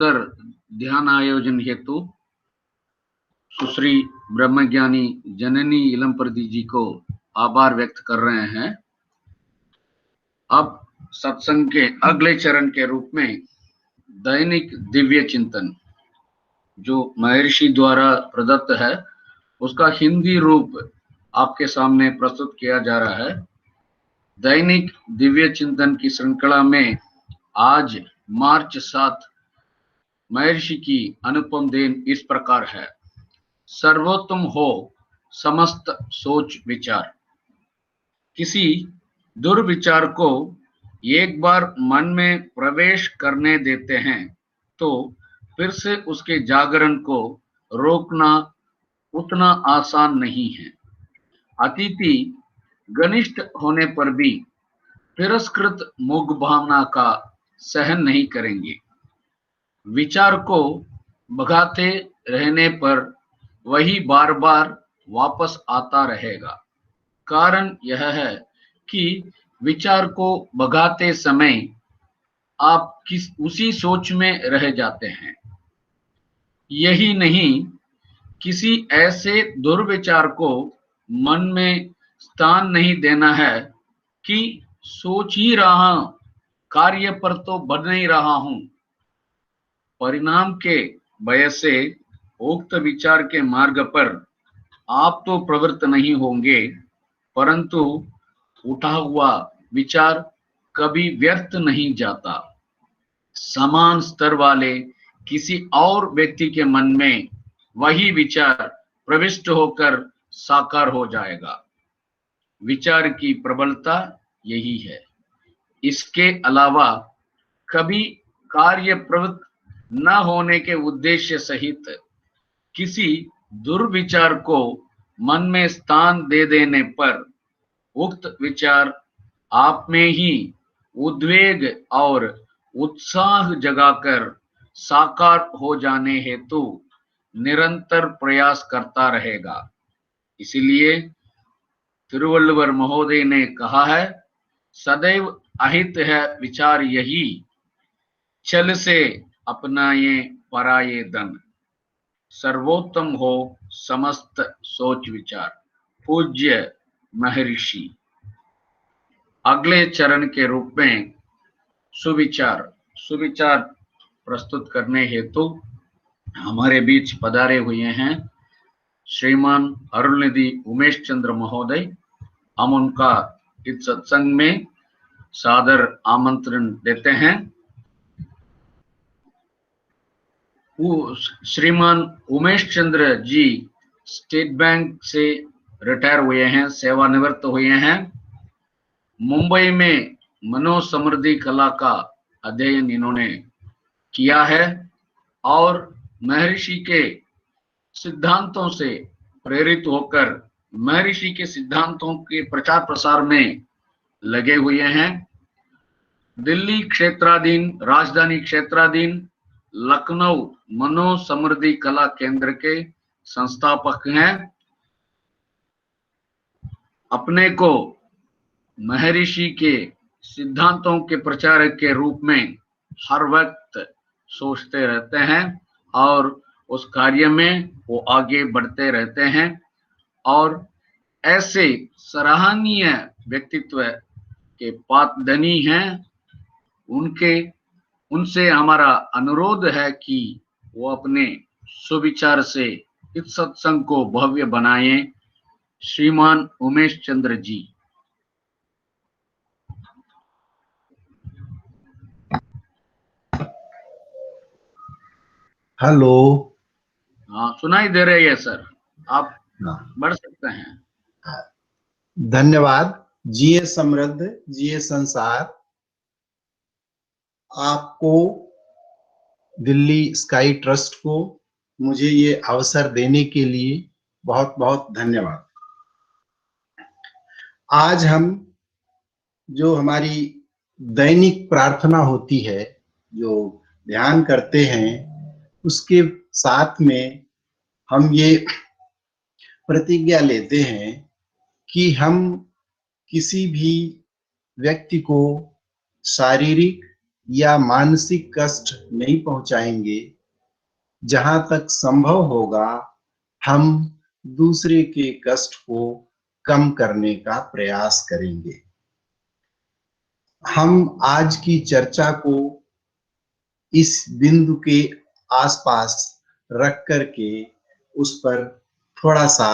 कर ध्यान आयोजन हेतु सुश्री ब्रह्मज्ञानी जननी इलमप्रदी जी को आभार व्यक्त कर रहे हैं। अब सत्संग के अगले चरण के रूप में दैनिक दिव्य चिंतन जो महर्षि द्वारा प्रदत्त है उसका हिंदी रूप आपके सामने प्रस्तुत किया जा रहा है। दैनिक दिव्य चिंतन की श्रृंखला में आज मार्च 7 महर्षि की अनुपम देन इस प्रकार है। सर्वोत्तम हो समस्त सोच विचार। किसी दुर्विचार को एक बार मन में प्रवेश करने देते हैं तो फिर से उसके जागरण को रोकना उतना आसान नहीं है। अतिथि घनिष्ठ होने पर भी तिरस्कृत मुग भावना का सहन नहीं करेंगे। विचार को भगाते रहने पर वही बार बार वापस आता रहेगा। कारण यह है कि विचार को भगाते समय आप उसी सोच में रह जाते हैं। यही नहीं, किसी ऐसे दुर्विचार को मन में स्थान नहीं देना है कि सोच ही रहा, कार्य पर तो बढ़ नहीं रहा हूं। परिणाम के भय से उक्त विचार के मार्ग पर आप तो प्रवृत्त नहीं होंगे, परंतु उठा हुआ विचार कभी व्यर्थ नहीं जाता। समान स्तर वाले किसी और व्यक्ति के मन में वही विचार प्रविष्ट होकर साकार हो जाएगा। विचार की प्रबलता यही है। इसके अलावा कभी कार्य प्रवृत्त न होने के उद्देश्य सहित किसी दुर्विचार को मन में स्थान दे देने पर उक्त विचार आप में ही उद्वेग और उत्साह जगाकर साकार हो जाने हेतु निरंतर प्रयास करता रहेगा। इसीलिए तिरुवल्लुवर महोदय ने कहा है, सदैव अहित है विचार यही, छल से अपनाए पराये धन। सर्वोत्तम हो समस्त सोच विचार। पूज्य महर्षि। अगले चरण के रूप में सुविचार प्रस्तुत करने हेतु हमारे बीच पधारे हुए हैं श्रीमान अरुणनिधि उमेश चंद्र महोदय। हम उनका इस सत्संग में सादर आमंत्रण देते हैं। श्रीमान उमेश चंद्र जी स्टेट बैंक से रिटायर हुए हैं, सेवानिवृत्त हुए हैं। मुंबई में मनोसमृद्धि कला का अध्ययन इन्होंने किया है और महर्षि के सिद्धांतों से प्रेरित होकर महर्षि के सिद्धांतों के प्रचार प्रसार में लगे हुए हैं। दिल्ली क्षेत्राधीन, राजधानी क्षेत्राधीन लखनऊ मनोसमृद्धि कला केंद्र के संस्थापक हैं। अपने को महर्षि के सिद्धांतों के प्रचारक के रूप में हर वक्त सोचते रहते हैं और उस कार्य में वो आगे बढ़ते रहते हैं। और ऐसे सराहनीय व्यक्तित्व के पात्रधनी हैं। उनसे हमारा अनुरोध है कि वो अपने सुविचार से इस सत्संग को भव्य बनाएं। श्रीमान उमेश चंद्र जी। हेलो। हाँ, सुनाई दे रही है सर, आप बढ़ सकते हैं। धन्यवाद। जिए समृद्ध, जिए संसार। आपको, दिल्ली स्काई ट्रस्ट को मुझे ये अवसर देने के लिए बहुत बहुत धन्यवाद। आज हम जो हमारी दैनिक प्रार्थना होती है, जो ध्यान करते हैं, उसके साथ में हम ये प्रतिज्ञा लेते हैं कि हम किसी भी व्यक्ति को शारीरिक या मानसिक कष्ट नहीं पहुंचाएंगे। जहां तक संभव होगा हम दूसरे के कष्ट को कम करने का प्रयास करेंगे। हम आज की चर्चा को इस बिंदु के आसपास रख करके उस पर थोड़ा सा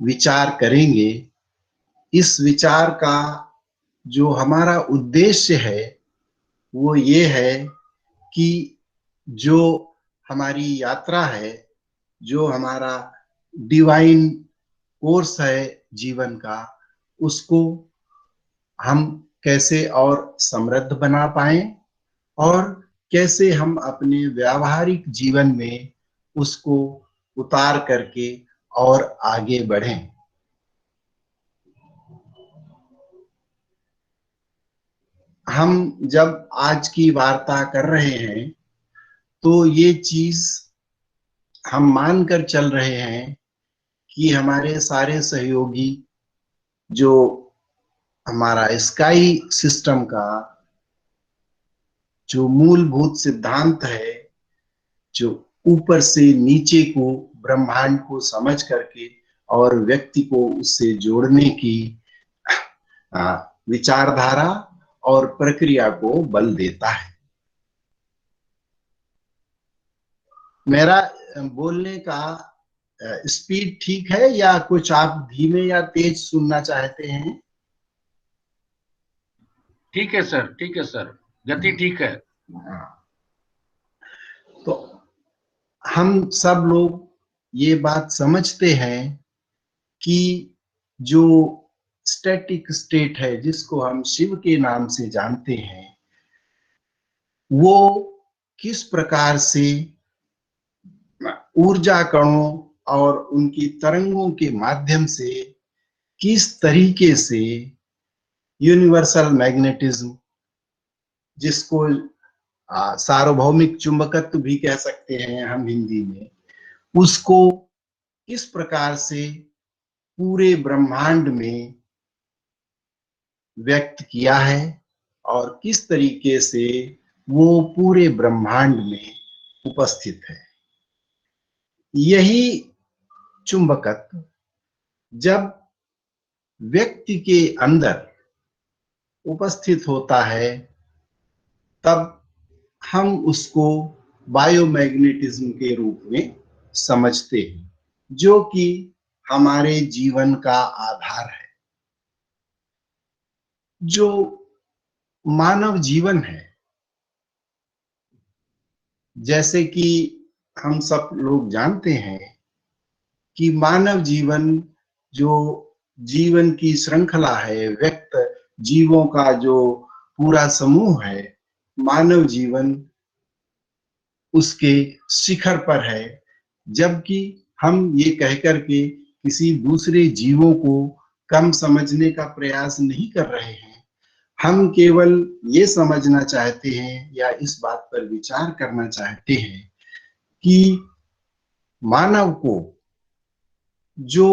विचार करेंगे। इस विचार का जो हमारा उद्देश्य है वो ये है कि जो हमारी यात्रा है, जो हमारा डिवाइन कोर्स है जीवन का, उसको हम कैसे और समृद्ध बना पाए और कैसे हम अपने व्यावहारिक जीवन में उसको उतार करके और आगे बढ़ें। हम जब आज की वार्ता कर रहे हैं तो ये चीज हम मानकर चल रहे हैं कि हमारे सारे सहयोगी, जो हमारा स्काई सिस्टम का जो मूलभूत सिद्धांत है, जो ऊपर से नीचे को ब्रह्मांड को समझ करके और व्यक्ति को उससे जोड़ने की विचारधारा और प्रक्रिया को बल देता है। मेरा बोलने का स्पीड ठीक है या कुछ आप धीमे या तेज सुनना चाहते हैं? ठीक है सर, ठीक है सर, गति ठीक है। तो हम सब लोग ये बात समझते हैं कि जो स्टैटिक स्टेट है, जिसको हम शिव के नाम से जानते हैं, वो किस प्रकार से ऊर्जा कणों और उनकी तरंगों के माध्यम से, किस तरीके से यूनिवर्सल मैग्नेटिज्म, जिसको सार्वभौमिक चुंबकत्व भी कह सकते हैं हम हिंदी में, उसको किस प्रकार से पूरे ब्रह्मांड में व्यक्त किया है और किस तरीके से वो पूरे ब्रह्मांड में उपस्थित है। यही चुंबकत्व जब व्यक्ति के अंदर उपस्थित होता है तब हम उसको बायोमैग्नेटिज्म के रूप में समझते हैं, जो कि हमारे जीवन का आधार है। जो मानव जीवन है, जैसे कि हम सब लोग जानते हैं कि मानव जीवन जो जीवन की श्रृंखला है, व्यक्त जीवों का जो पूरा समूह है, मानव जीवन उसके शिखर पर है। जबकि हम ये कहकर के किसी दूसरे जीवों को कम समझने का प्रयास नहीं कर रहे हैं। हम केवल ये समझना चाहते हैं या इस बात पर विचार करना चाहते हैं कि मानव को जो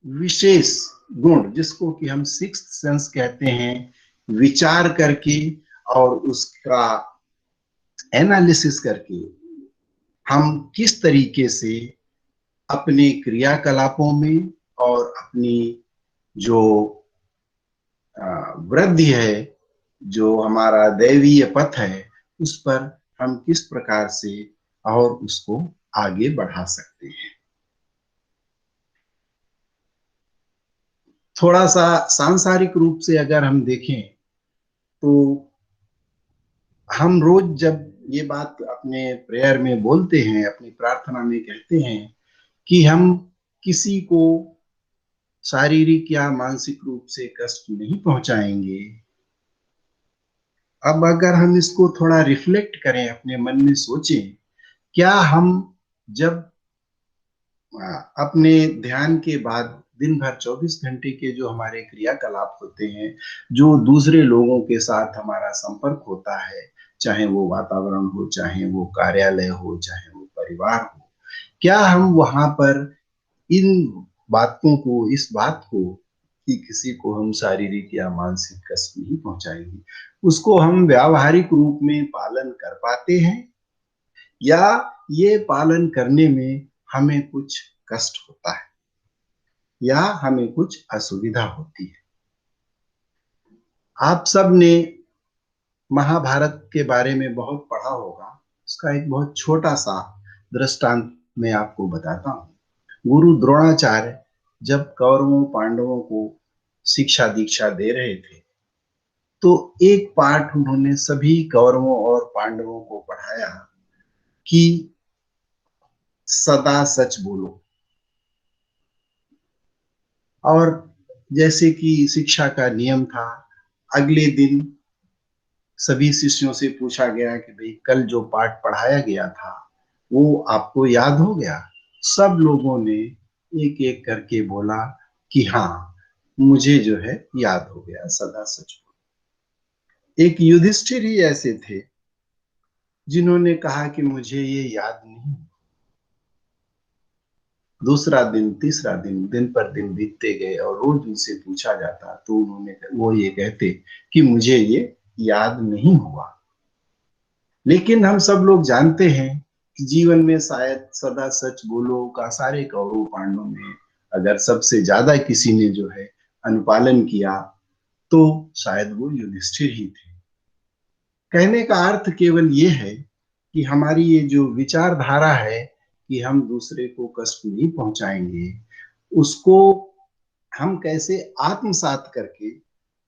विशेष गुण, जिसको कि हम सिक्स्थ सेंस कहते हैं, विचार करके और उसका एनालिसिस करके हम किस तरीके से अपने क्रियाकलापों में और अपनी जो वृद्धि है, जो हमारा दैवीय पथ है, उस पर हम किस प्रकार से और उसको आगे बढ़ा सकते हैं। थोड़ा सा सांसारिक रूप से अगर हम देखें तो हम रोज जब ये बात अपने प्रेयर में बोलते हैं, अपनी प्रार्थना में कहते हैं कि हम किसी को शारीरिक या मानसिक रूप से कष्ट नहीं पहुंचाएंगे। अब अगर हम इसको थोड़ा रिफ्लेक्ट करें, अपने मन में सोचें, क्या हम जब अपने ध्यान के बाद दिन भर 24 घंटे के जो हमारे क्रियाकलाप होते हैं, जो दूसरे लोगों के साथ हमारा संपर्क होता है, चाहे वो वातावरण हो, चाहे वो कार्यालय हो, चाहे वो परिवार हो, क्या हम वहां पर इन बातों को, इस बात को कि किसी को हम शारीरिक या मानसिक कष्ट नहीं पहुंचाएंगे, उसको हम व्यावहारिक रूप में पालन कर पाते हैं, या ये पालन करने में हमें कुछ कष्ट होता है या हमें कुछ असुविधा होती है। आप सब ने महाभारत के बारे में बहुत पढ़ा होगा। उसका एक बहुत छोटा सा दृष्टांत मैं आपको बताता हूँ। गुरु द्रोणाचार्य जब कौरवों पांडवों को शिक्षा दीक्षा दे रहे थे, तो एक पाठ उन्होंने सभी कौरवों और पांडवों को पढ़ाया कि सदा सच बोलो। और जैसे कि शिक्षा का नियम था, अगले दिन सभी शिष्यों से पूछा गया कि भाई कल जो पाठ पढ़ाया गया था वो आपको याद हो गया? सब लोगों ने एक एक करके बोला कि हाँ, मुझे जो है याद हो गया, सदा सच बोलो। एक युधिष्ठिर ही ऐसे थे जिन्होंने कहा कि मुझे ये याद नहीं। दूसरा दिन, तीसरा दिन, दिन पर दिन बीतते गए और रोज उनसे पूछा जाता तो वो ये कहते कि मुझे ये याद नहीं हुआ। लेकिन हम सब लोग जानते हैं कि जीवन में शायद सदा सच बोलो का सारे कौरव पांडवों में अगर सबसे ज्यादा किसी ने जो है अनुपालन किया तो शायद वो युधिष्ठिर ही थे। कहने का अर्थ केवल ये है कि हमारी ये जो विचारधारा है कि हम दूसरे को कष्ट नहीं पहुंचाएंगे, उसको हम कैसे आत्मसात करके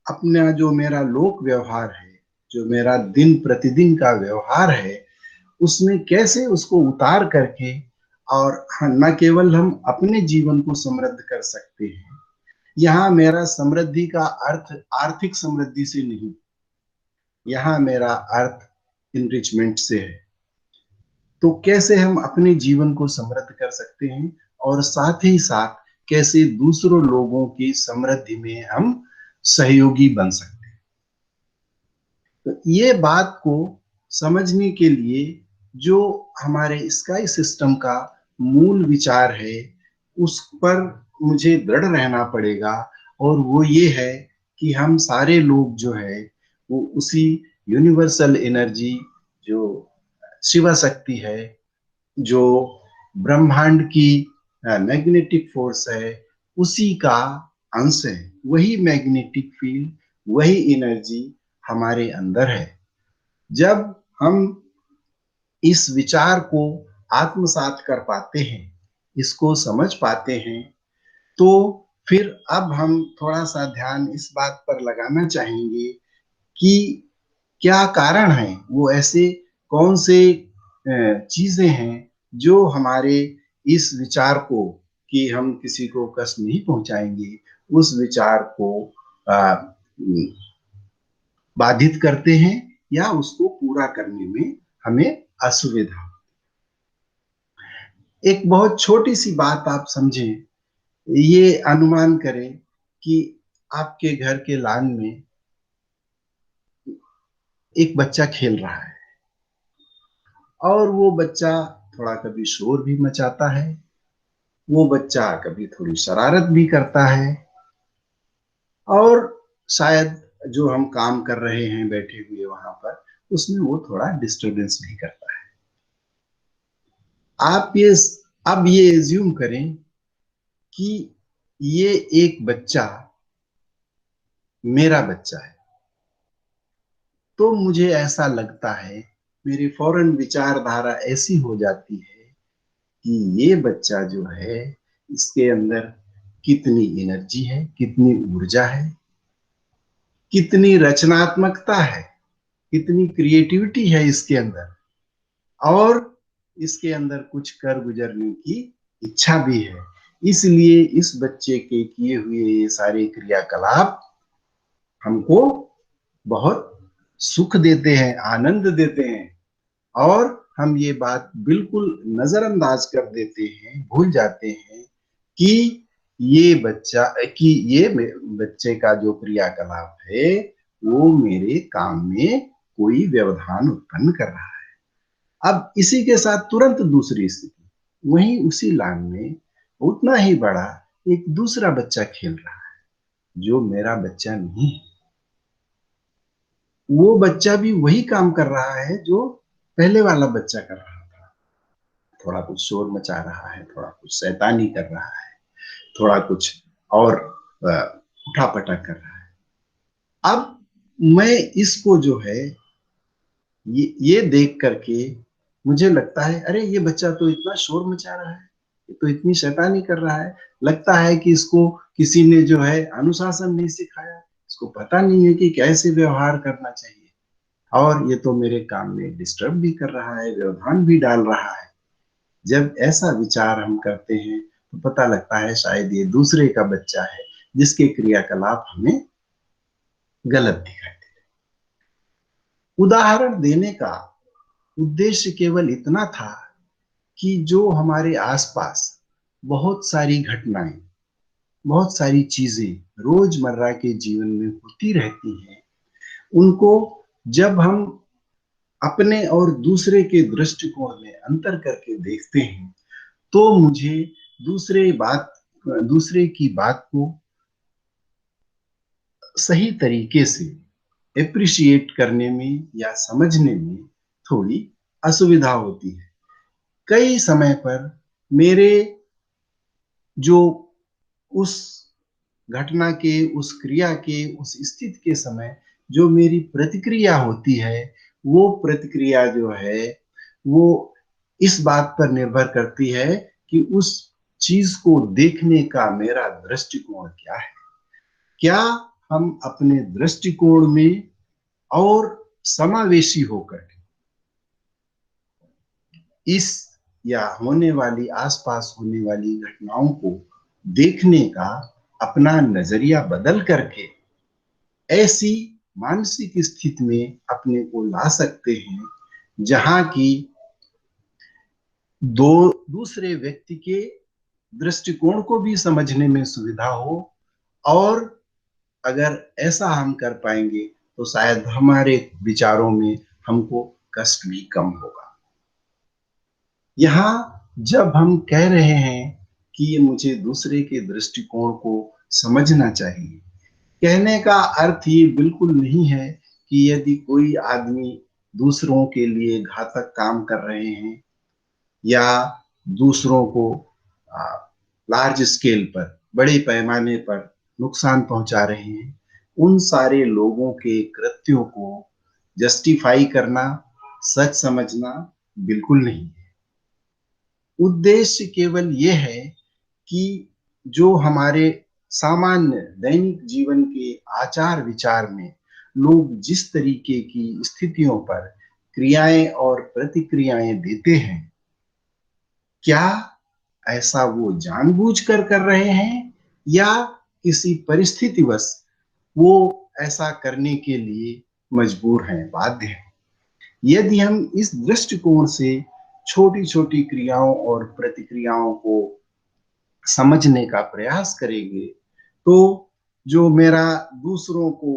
अपना जो मेरा लोक व्यवहार है, जो मेरा दिन प्रतिदिन का व्यवहार है, उसमें कैसे उसको उतार करके और न केवल हम अपने जीवन को समृद्ध कर सकते हैं। यहाँ मेरा समृद्धि का अर्थ आर्थिक समृद्धि से नहीं, यहाँ मेरा अर्थ इनरिचमेंट से है। तो कैसे हम अपने जीवन को समृद्ध कर सकते हैं और साथ ही साथ कैसे दूसरों लोगों की समृद्धि में हम सहयोगी बन सकते हैं। तो ये बात को समझने के लिए जो हमारे स्काई सिस्टम का मूल विचार है उस पर मुझे दृढ़ रहना पड़ेगा, और वो ये है कि हम सारे लोग जो है वो उसी यूनिवर्सल एनर्जी, जो शिवा शक्ति है, जो ब्रह्मांड की मैग्नेटिक फोर्स है, उसी का अंश है। वही मैग्नेटिक फील्ड, वही एनर्जी हमारे अंदर है। जब हम इस विचार को आत्मसात कर पाते हैं, इसको समझ पाते हैं, तो फिर अब हम थोड़ा सा ध्यान इस बात पर लगाना चाहेंगे कि क्या कारण है, वो ऐसे कौन से चीजें हैं जो हमारे इस विचार को कि हम किसी को कष्ट नहीं पहुंचाएंगे, उस विचार को बाधित करते हैं या उसको पूरा करने में हमें असुविधा। एक बहुत छोटी सी बात आप समझें, ये अनुमान करें कि आपके घर के लान में एक बच्चा खेल रहा है और वो बच्चा थोड़ा कभी शोर भी मचाता है, वो बच्चा कभी थोड़ी शरारत भी करता है, और शायद जो हम काम कर रहे हैं बैठे हुए वहां पर, उसमें वो थोड़ा डिस्टरबेंस भी करता है। आप ये अब ये एज्यूम करें कि ये एक बच्चा मेरा बच्चा है, तो मुझे ऐसा लगता है, मेरी फौरन विचारधारा ऐसी हो जाती है कि ये बच्चा जो है, इसके अंदर कितनी एनर्जी है, कितनी ऊर्जा है, कितनी रचनात्मकता है, कितनी क्रिएटिविटी है इसके अंदर, और इसके अंदर कुछ कर गुजरने की इच्छा भी है। इसलिए इस बच्चे के किए हुए ये सारे क्रियाकलाप हमको बहुत सुख देते हैं, आनंद देते हैं, और हम ये बात बिल्कुल नजरअंदाज कर देते हैं, भूल जाते हैं कि ये बच्चा कि ये बच्चे का जो क्रियाकलाप है वो मेरे काम में कोई व्यवधान उत्पन्न कर रहा है। अब इसी के साथ तुरंत दूसरी स्थिति, वहीं उसी लाइन में उतना ही बड़ा एक दूसरा बच्चा खेल रहा है जो मेरा बच्चा नहीं है। वो बच्चा भी वही काम कर रहा है जो पहले वाला बच्चा कर रहा था। थोड़ा कुछ शोर मचा रहा है, थोड़ा कुछ शैतानी कर रहा है, थोड़ा कुछ और उठापटक कर रहा है। अब मैं इसको जो है ये देख करके मुझे लगता है, अरे ये बच्चा तो इतना शोर मचा रहा है, ये तो इतनी शैतानी कर रहा है, लगता है कि इसको किसी ने जो है अनुशासन नहीं सिखाया, इसको पता नहीं है कि कैसे व्यवहार करना चाहिए, और ये तो मेरे काम में डिस्टर्ब भी कर रहा है, व्यवधान भी डाल रहा है। जब ऐसा विचार हम करते हैं तो पता लगता है शायद ये दूसरे का बच्चा है जिसके क्रियाकलाप हमें गलत दिखाई दे। उदाहरण देने का उद्देश्य केवल इतना था कि जो हमारे आसपास बहुत सारी घटनाएं, बहुत सारी चीजें रोजमर्रा के जीवन में होती रहती हैं, उनको जब हम अपने और दूसरे के दृष्टिकोण में अंतर करके देखते हैं तो मुझे दूसरे की बात को सही तरीके से एप्रिशिएट करने में या समझने में थोड़ी असुविधा होती है। कई समय पर मेरे जो उस घटना के, उस क्रिया के, उस स्थिति के समय जो मेरी प्रतिक्रिया होती है, वो प्रतिक्रिया जो है वो इस बात पर निर्भर करती है कि उस चीज को देखने का मेरा दृष्टिकोण क्या है। क्या हम अपने दृष्टिकोण में और समावेशी होकर इस या होने वाली, आसपास होने वाली घटनाओं को देखने का अपना नजरिया बदल करके ऐसी मानसिक स्थिति में अपने को ला सकते हैं जहां की दूसरे व्यक्ति के दृष्टिकोण को भी समझने में सुविधा हो, और अगर ऐसा हम कर पाएंगे तो शायद हमारे विचारों में हमको कष्ट भी कम होगा। यहाँ जब हम कह रहे हैं कि ये मुझे दूसरे के दृष्टिकोण को समझना चाहिए, कहने का अर्थ ये बिल्कुल नहीं है कि यदि कोई आदमी दूसरों के लिए घातक काम कर रहे हैं या दूसरों को लार्ज स्केल पर, बड़े पैमाने पर नुकसान पहुंचा रहे हैं, उन सारे लोगों के कृत्यों को जस्टिफाई करना, सच समझना बिल्कुल नहीं है। उद्देश्य केवल ये है कि जो हमारे सामान्य दैनिक जीवन के आचार विचार में लोग जिस तरीके की स्थितियों पर क्रियाएं और प्रतिक्रियाएं देते हैं, क्या ऐसा वो जानबूझकर कर रहे हैं या किसी परिस्थितिवश वो ऐसा करने के लिए मजबूर हैं, बाध्य हैं। यदि हम इस दृष्टिकोण से छोटी छोटी क्रियाओं और प्रतिक्रियाओं को समझने का प्रयास करेंगे तो जो मेरा दूसरों को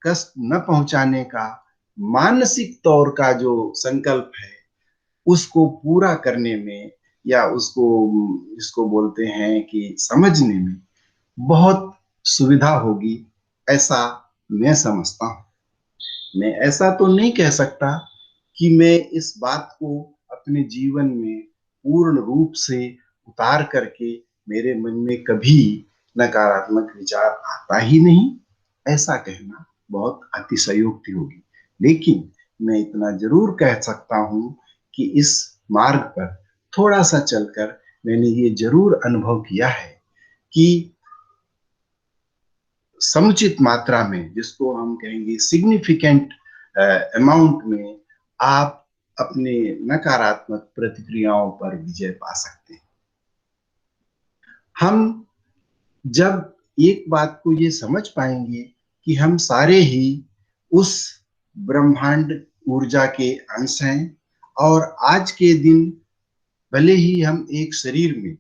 कष्ट न पहुंचाने का मानसिक तौर का जो संकल्प है, उसको पूरा करने में या उसको, जिसको बोलते हैं कि समझने में बहुत सुविधा होगी, ऐसा मैं समझता हूँ। मैं ऐसा तो नहीं कह सकता कि मैं इस बात को अपने जीवन में पूर्ण रूप से उतार करके मेरे मन में कभी नकारात्मक विचार आता ही नहीं, ऐसा कहना बहुत अतिशयोक्ति होगी। लेकिन मैं इतना जरूर कह सकता हूं कि इस मार्ग पर थोड़ा सा चलकर मैंने ये जरूर अनुभव किया है कि समुचित मात्रा में, जिसको हम कहेंगे सिग्निफिकेंट अमाउंट में, आप अपने नकारात्मक प्रतिक्रियाओं पर विजय पा सकते हैं। हम जब एक बात को ये समझ पाएंगे कि हम सारे ही उस ब्रह्मांड ऊर्जा के अंश हैं, और आज के दिन भले ही हम एक शरीर में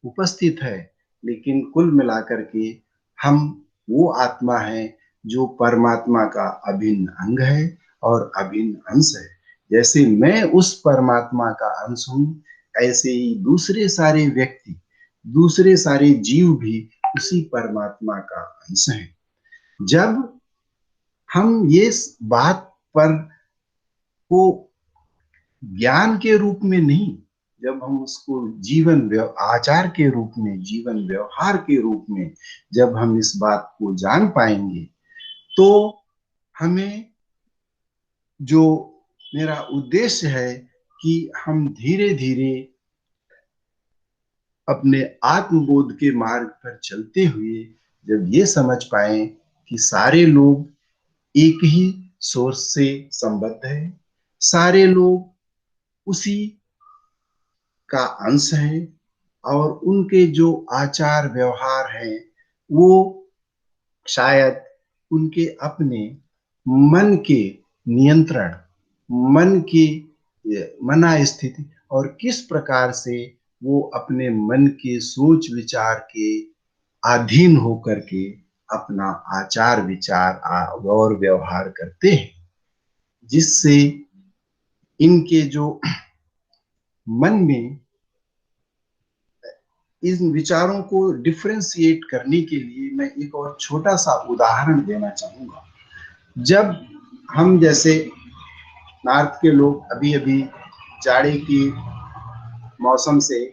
उपस्थित है, लेकिन कुल मिलाकर के हम वो आत्मा है जो परमात्मा का अभिन्न अंग है और अभिन्न अंश है। जैसे मैं उस परमात्मा का अंश हूं, ऐसे ही दूसरे सारे व्यक्ति, दूसरे सारे जीव भी उसी परमात्मा का अंश हैं। जब हम ये बात पर को ज्ञान के रूप में नहीं, जब हम उसको आचार के रूप में, जीवन व्यवहार के रूप में जब हम इस बात को जान पाएंगे, तो हमें जो मेरा उद्देश्य है कि हम धीरे धीरे अपने आत्मबोध के मार्ग पर चलते हुए जब ये समझ पाए कि सारे लोग एक ही सोर्स से संबद्ध है, सारे लोग उसी का अंश है, और उनके जो आचार व्यवहार हैं वो शायद उनके अपने मन के नियंत्रण, मन की मना स्थिति, और किस प्रकार से वो अपने मन के सोच विचार के अधीन होकर के अपना आचार विचार और व्यवहार करते हैं, जिससे इनके जो मन में इन विचारों को डिफ्रेंशिएट करने के लिए मैं एक और छोटा सा उदाहरण देना चाहूंगा। जब हम जैसे नॉर्थ के लोग अभी अभी जाड़े की मौसम से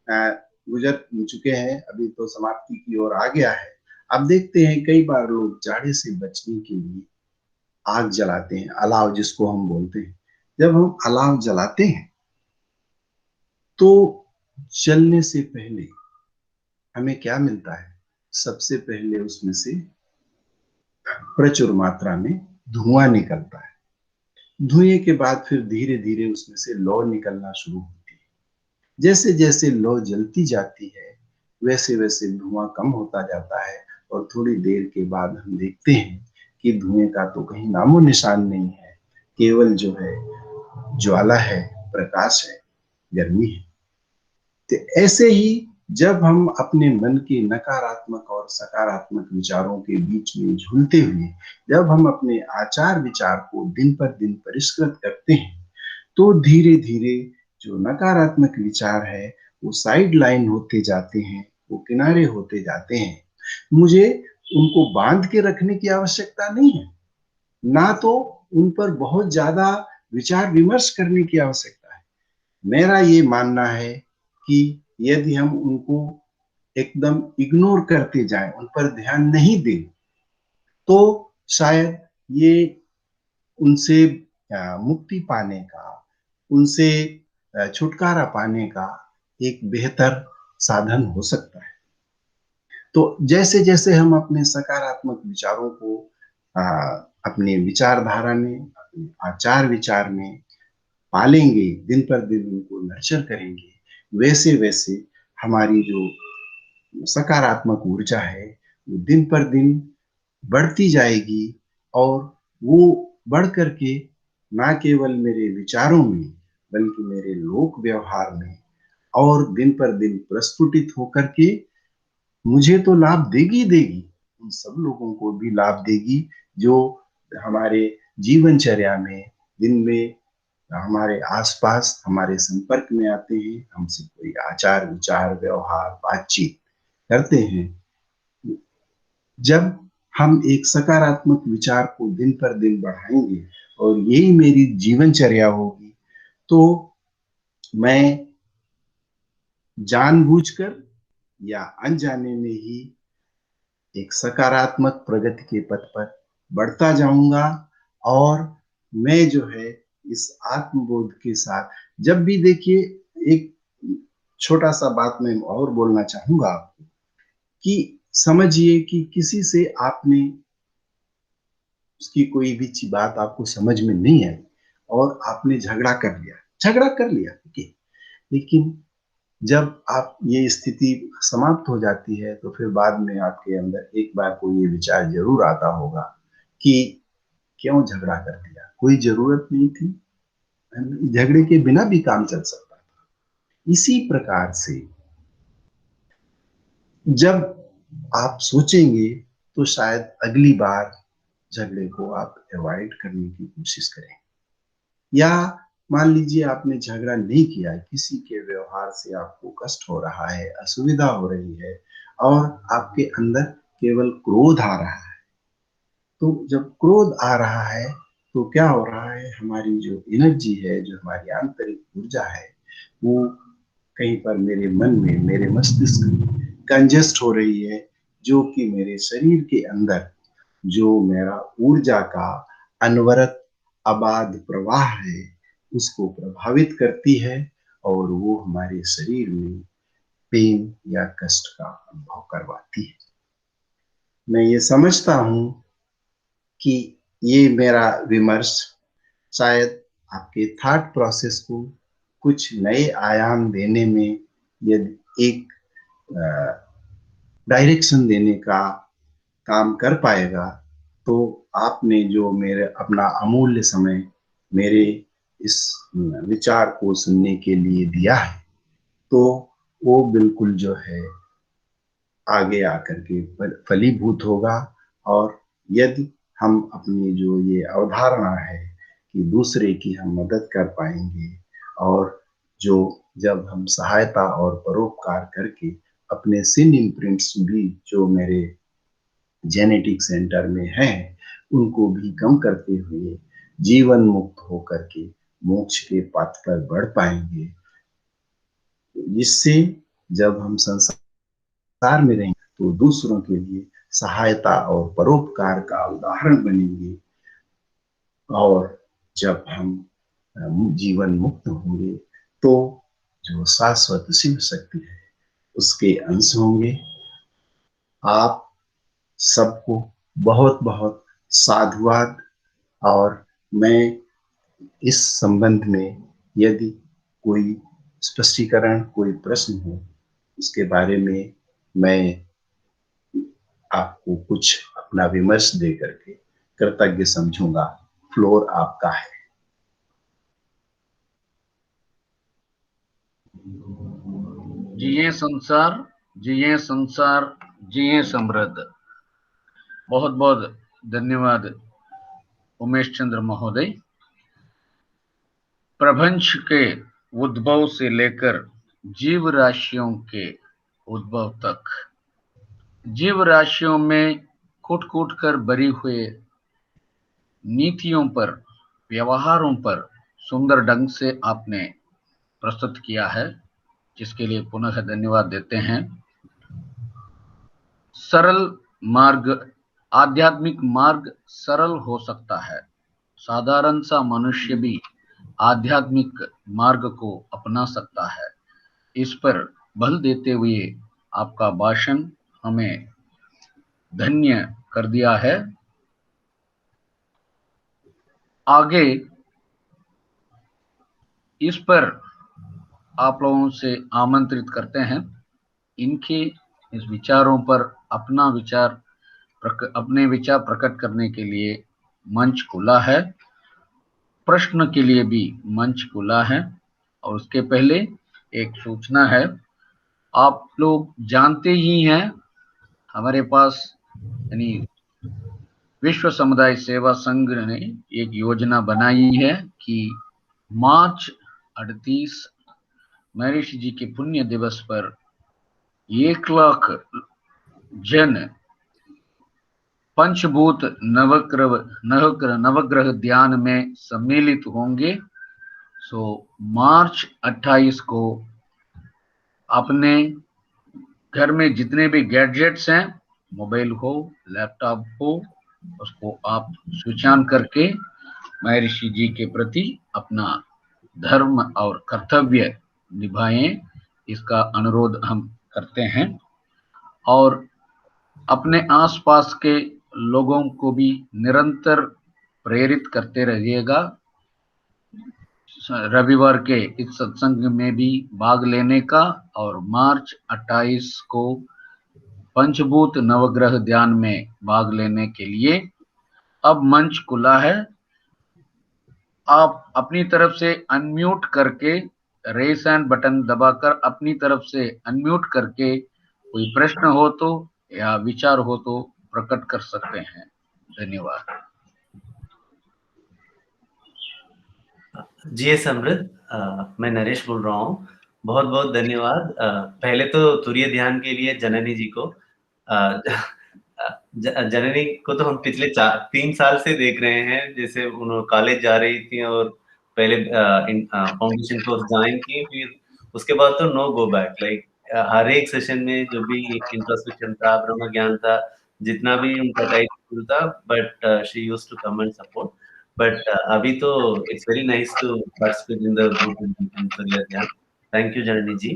गुजर चुके हैं, अभी तो समाप्ति की ओर आ गया है। अब देखते हैं कई बार लोग जाड़े से बचने के लिए आग जलाते हैं, अलाव जिसको हम बोलते हैं। जब हम अलाव जलाते हैं तो जलने से पहले हमें क्या मिलता है? सबसे पहले उसमें से प्रचुर मात्रा में धुआं निकलता है। धुएं के बाद फिर धीरे धीरे उसमें से लौ निकलना शुरू होती है। जैसे जैसे लौ जलती जाती है वैसे वैसे धुआं कम होता जाता है, और थोड़ी देर के बाद हम देखते हैं कि धुएं का तो कहीं नामो निशान नहीं है, केवल जो है ज्वाला है, प्रकाश है, गर्मी है। तो ऐसे ही जब हम अपने मन के नकारात्मक और सकारात्मक विचारों के बीच में झूलते हुए जब हम अपने आचार विचार को दिन पर दिन परिष्कृत करते हैं, तो धीरे धीरे जो नकारात्मक विचार है वो साइड लाइन होते जाते हैं, वो किनारे होते जाते हैं। मुझे उनको बांध के रखने की आवश्यकता नहीं है, ना तो उन पर बहुत ज्यादा विचार विमर्श करने की आवश्यकता है। मेरा ये मानना है कि यदि हम उनको एकदम इग्नोर करते जाएं, उन पर ध्यान नहीं दें, तो शायद ये उनसे मुक्ति पाने का, उनसे छुटकारा पाने का एक बेहतर साधन हो सकता है। तो जैसे जैसे हम अपने सकारात्मक विचारों को अपने विचारधारा में, अपने आचार विचार में पालेंगे, दिन पर दिन उनको नर्चर करेंगे, वैसे वैसे हमारी जो सकारात्मक ऊर्जा है वो दिन पर दिन बढ़ती जाएगी, और वो बढ़ करके ना केवल मेरे विचारों में बल्कि मेरे लोक व्यवहार में और दिन पर दिन प्रस्फुटित होकर के मुझे तो लाभ देगी देगी, उन सब लोगों को भी लाभ देगी जो हमारे जीवनचर्या में दिन में हमारे आसपास हमारे संपर्क में आते हैं, हमसे कोई आचार विचार व्यवहार बातचीत करते हैं। जब हम एक सकारात्मक विचार को दिन पर दिन बढ़ाएंगे और यही मेरी जीवनचर्या होगी, तो मैं जानबूझकर या अनजाने में ही एक सकारात्मक प्रगति के पथ पर बढ़ता जाऊंगा। और मैं जो है इस आत्मबोध के साथ जब भी देखिए, एक छोटा सा बात मैं और बोलना चाहूंगा आपको कि समझिए कि किसी से आपने उसकी कोई भी बात आपको समझ में नहीं आई और आपने झगड़ा कर लिया, ठीक है, लेकिन जब आप ये स्थिति समाप्त हो जाती है तो फिर बाद में आपके अंदर एक बार को ये विचार जरूर आता होगा कि क्यों झगड़ा कर दिया, कोई जरूरत नहीं थी, झगड़े के बिना भी काम चल सकता था। इसी प्रकार से जब आप सोचेंगे तो शायद अगली बार झगड़े को आप अवॉइड करने की कोशिश करें। या मान लीजिए आपने झगड़ा नहीं किया, किसी के व्यवहार से आपको कष्ट हो रहा है, असुविधा हो रही है और आपके अंदर केवल क्रोध आ रहा है, तो जब क्रोध आ रहा है तो क्या हो रहा है, हमारी जो एनर्जी है, जो हमारी आंतरिक ऊर्जा है, वो कहीं पर मेरे मन में, मेरे मस्तिष्क में कंजेस्ट हो रही है, जो कि मेरे शरीर के अंदर जो मेरा ऊर्जा का अनवरत अबाध प्रवाह है उसको प्रभावित करती है, और वो हमारे शरीर में पेन या कष्ट का अनुभव करवाती है। मैं ये समझता हूं कि ये मेरा विमर्श शायद आपके थॉट प्रोसेस को कुछ नए आयाम देने में, यदि एक डायरेक्शन देने का काम कर पाएगा, तो आपने जो मेरे अपना अमूल्य समय मेरे इस विचार को सुनने के लिए दिया है, तो वो बिल्कुल जो है आगे आकर के फलीभूत होगा। और यदि हम अपनी जो ये अवधारणा है कि दूसरे की हम मदद कर पाएंगे, और जो जब हम सहायता और परोपकार करके अपने सिन इम्प्रिंट्स भी जो मेरे जेनेटिक सेंटर में हैं उनको भी कम करते हुए जीवन मुक्त होकर के मोक्ष के पथ पर बढ़ पाएंगे, जिससे जब हम संसार में रहेंगे तो दूसरों के लिए सहायता और परोपकार का उदाहरण बनेंगे। और जब हम जीवन मुक्त होंगे तो जो शाश्वत शिव शक्ति है उसके अंश होंगे। आप सबको बहुत बहुत साधुवाद। और मैं इस संबंध में यदि कोई स्पष्टीकरण, कोई प्रश्न हो, उसके बारे में मैं आपको कुछ अपना विमर्श दे करके कृतज्ञ समझूंगा। फ्लोर आपका है। जिये संसार, जिये संसार, जिये समृद्ध। बहुत बहुत धन्यवाद उमेश चंद्र महोदय। प्रपंच के उद्भव से लेकर जीव राशियों के उद्भव तक, जीव राशियों में कूट कूट कर भरी हुए नीतियों पर, व्यवहारों पर सुंदर ढंग से आपने प्रस्तुत किया है, जिसके लिए पुनः धन्यवाद देते हैं। सरल मार्ग, आध्यात्मिक मार्ग सरल हो सकता है। साधारण सा मनुष्य भी आध्यात्मिक मार्ग को अपना सकता है। इस पर बल देते हुए आपका भाषण हमें धन्य कर दिया है। आगे इस पर आप लोगों से आमंत्रित करते हैं, इनके इस विचारों पर अपने विचार प्रकट करने के लिए मंच खुला है। प्रश्न के लिए भी मंच खुला है। और उसके पहले एक सूचना है, आप लोग जानते ही हैं हमारे पास यानी विश्व समुदाय सेवा संघ ने एक योजना बनाई है कि मार्च 38 महर्षि जी के पुण्य दिवस पर 1 लाख जन पंचभूत नवग्रह ध्यान में सम्मिलित होंगे। सो मार्च 28 को अपने घर में जितने भी गैजेट्स हैं, मोबाइल हो, लैपटॉप हो, उसको आप स्विच ऑन करके महर्षि जी के प्रति अपना धर्म और कर्तव्य निभाएं, इसका अनुरोध हम करते हैं। और अपने आसपास के लोगों को भी निरंतर प्रेरित करते रहिएगा। रविवार के इस सत्संग में भी भाग लेने का, और मार्च 28 को पंचभूत नवग्रह ध्यान में भाग लेने के लिए अब मंच खुला है। आप अपनी तरफ से अनम्यूट करके, रेस हैंड बटन दबाकर अपनी तरफ से अनम्यूट करके कोई प्रश्न हो तो या विचार हो तो प्रकट कर सकते हैं। धन्यवाद। जी समृद्ध, मैं नरेश बोल रहा हूँ। बहुत बहुत धन्यवाद। पहले तो तुरीय ध्यान के लिए जननी जी को जननी को तो हम पिछले 3 साल से देख रहे हैं, जैसे उन्होंने कॉलेज जा रही थी और पहले फाउंडेशन कोर्स ज्वाइन की, फिर उसके बाद तो नो गो बैक, लाइक हर एक सेशन में जो भी इंट्रोस्पेक्शन था, ब्रह्म ज्ञान था, जितना भी उनका टाइम था, but she used to come and support. But अभी तो it's very nice to participate in the group. Thank you Janani ji.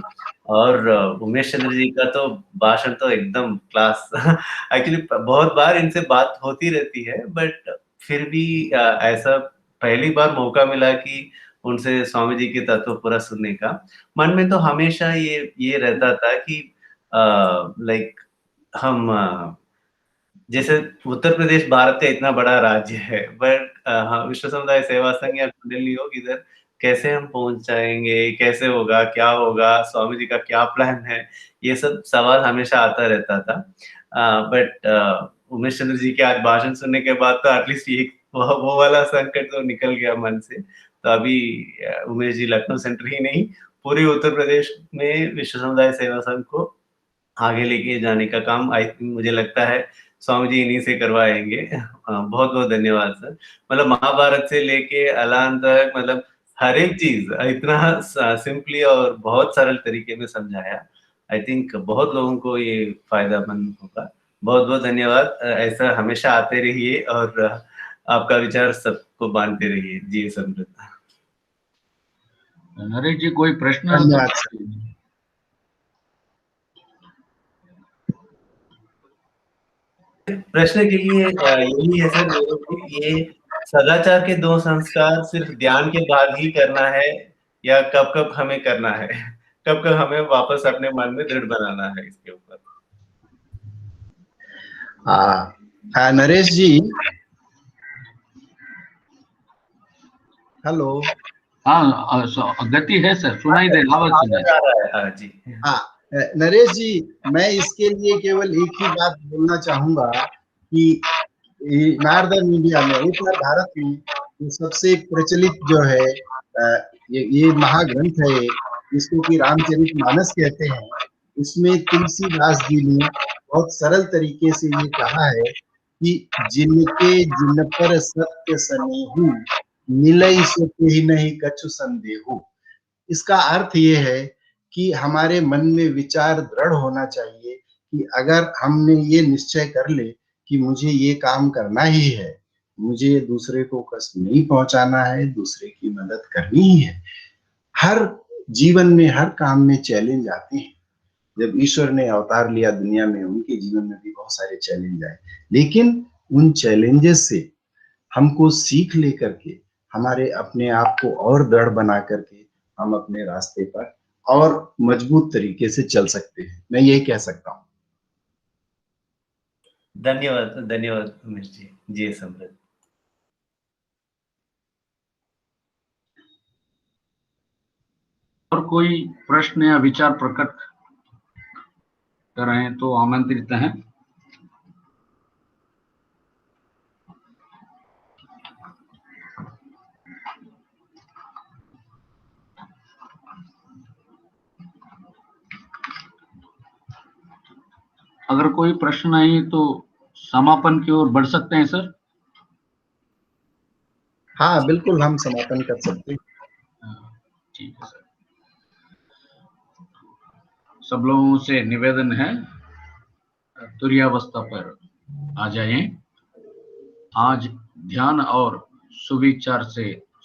और उमेश चंद्र जी का तो भाषण तो एकदम क्लास। एक्चुअली बहुत बार इनसे बात होती रहती है, बट फिर भी ऐसा पहली बार मौका मिला कि उनसे स्वामी जी के तत्व पूरा सुनने का। मन में तो हमेशा ये रहता था कि लाइक हम जैसे उत्तर प्रदेश भारत का इतना बड़ा राज्य है, बट हाँ, विश्व समुदाय सेवा संघ या कुंडली योग इधर कैसे हम पहुंच जाएंगे, कैसे होगा, क्या होगा, स्वामी जी का क्या प्लान है, ये सब सवाल हमेशा आता रहता था। बट उमेश चंद्र जी के आज भाषण सुनने के बाद तो एटलीस्ट ये वो वाला संकट तो निकल गया मन से। तो अभी उमेश जी लखनऊ सेंटर ही नहीं, पूरे उत्तर प्रदेश में विश्व समुदाय सेवा संघ को आगे लेके जाने का काम आई थिंक मुझे लगता है स्वामी जी इन्हीं से करवाएंगे। बहुत बहुत धन्यवाद सर। मतलब महाभारत से लेके अलान तक, मतलब हर एक चीज इतना सिंपली और बहुत सरल तरीके में समझाया। आई थिंक बहुत लोगों को ये फायदामंद होगा। बहुत बहुत धन्यवाद। ऐसा हमेशा आते रहिए और आपका विचार सबको बांटते रहिए। जी समृद्ध। नरेश जी कोई प्रश्न? धन्यवाद सर। प्रश्न के लिए यही है सर मेरे को, ये सदाचार के 2 संस्कार सिर्फ ध्यान के बाद ही करना है या कब कब हमें करना है? कब कब हमें वापस अपने मन में दृढ़ बनाना है इसके ऊपर? नरेश जी, हेलो। हाँ, गति है सर, सुनाई दे, आवाज सुनाई हाँ जी। हाँ नरेश जी, मैं इसके लिए केवल एक ही बात बोलना चाहूंगा कि नारदर मीडिया में, उत्तर भारत में ये सबसे प्रचलित जो है ये महाग्रंथ है, जिसको कि रामचरितमानस कहते हैं। इसमें तुलसीदास जी ने बहुत सरल तरीके से ये कहा है कि जिनके जिन पर सत्य सनेहु, मिलई सो ही नहीं कछु संदेहु। इसका अर्थ ये है कि हमारे मन में विचार दृढ़ होना चाहिए कि अगर हमने ये निश्चय कर ले कि मुझे ये काम करना ही है, मुझे दूसरे को कष्ट नहीं पहुंचाना है, दूसरे की मदद करनी ही है। हर जीवन में, हर काम में चैलेंज आते हैं। जब ईश्वर ने अवतार लिया दुनिया में, उनके जीवन में भी बहुत सारे चैलेंज आए, लेकिन उन चैलेंजेस से हमको सीख लेकर के हमारे अपने आप को और दृढ़ बना करके हम अपने रास्ते पर और मजबूत तरीके से चल सकते हैं। मैं यही कह सकता हूँ। धन्यवाद, धन्यवाद उमेश जी। जी समृद्ध। और कोई प्रश्न या विचार प्रकट कर रहे हैं तो आमंत्रित हैं। अगर कोई प्रश्न नहीं तो समापन की ओर बढ़ सकते हैं सर। हाँ बिल्कुल, हम समापन कर सकते हैं। ठीक है सर। सब लोगों से निवेदन है, तुरीयावस्था पर आ जाएं। आज ध्यान और सुविचार से